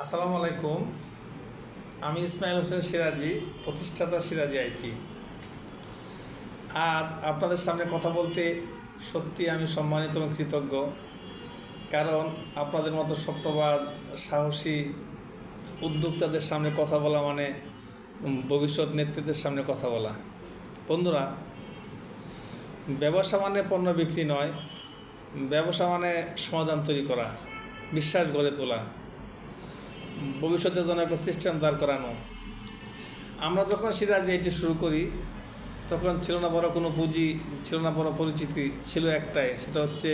আসসালামু আলাইকুম। আমি ইসমাইল হোসেন সিরাজি, প্রতিষ্ঠাতা সিরাজি আইটি। আজ আপনাদের সামনে কথা বলতে সত্যি আমি সম্মানিত এবং কৃতজ্ঞ। কারণ আপনাদের মতো স্বপ্নবাদ, সাহসী উদ্যোক্তাদের সামনে কথা বলা মানে ভবিষ্যৎ নেতৃত্বের সামনে কথা বলা। বন্ধুরা, ব্যবসা মানে পণ্য বিক্রি নয়, ব্যবসা মানে সমাধান তৈরি করা, বিশ্বাস গড়ে তোলা, ভবিষ্যতের জন্য একটা সিস্টেম দাঁড় করানো। আমরা যখন সিরাজি আইটি শুরু করি তখন ছিল না বড় কোনো পুঁজি, ছিল না বড় পরিচিতি, ছিল একটাই, সেটা হচ্ছে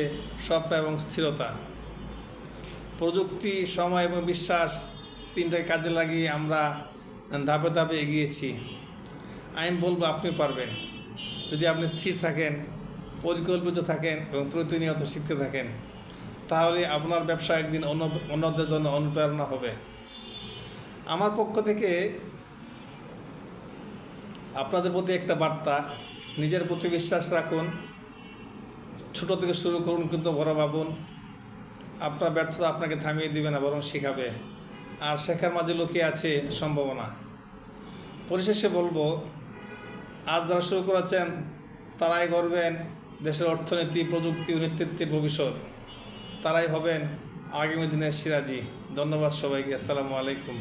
স্বপ্ন এবং স্থিরতা। প্রযুক্তি, সময় এবং বিশ্বাস তিনটায় কাজে লাগিয়ে আমরা ধাপে ধাপে এগিয়েছি। আমি বলবো আপনি পারবেন, যদি আপনি স্থির থাকেন, পরিকল্পিত থাকেন এবং প্রতিনিয়ত শিখতে থাকেন। তাহলে আপনার ব্যবসা একদিন অন্যদের জন্য অনুপ্রেরণা হবে। আমার পক্ষ থেকে আপনাদের প্রতি একটা বার্তা: নিজের প্রতি বিশ্বাস রাখুন, ছোট থেকে শুরু করুন, কিন্তু বড় ভাবুন। আপনার ব্যর্থতা আপনাকে থামিয়ে দিবে না, বরং শেখাবে। আর শেখার মাঝে লুকিয়ে আছে সম্ভাবনা। পরিশেষে বলবো, আজ যারা শুরু করেছেন তারাই গড়বেন দেশের অর্থনীতি, প্রযুক্তি ও নেতৃত্বের ভবিষ্যৎ। তারাই হবেন আগামী দিনের সিরাজি। ধন্যবাদ সবাইকে। আসসালামু আলাইকুম।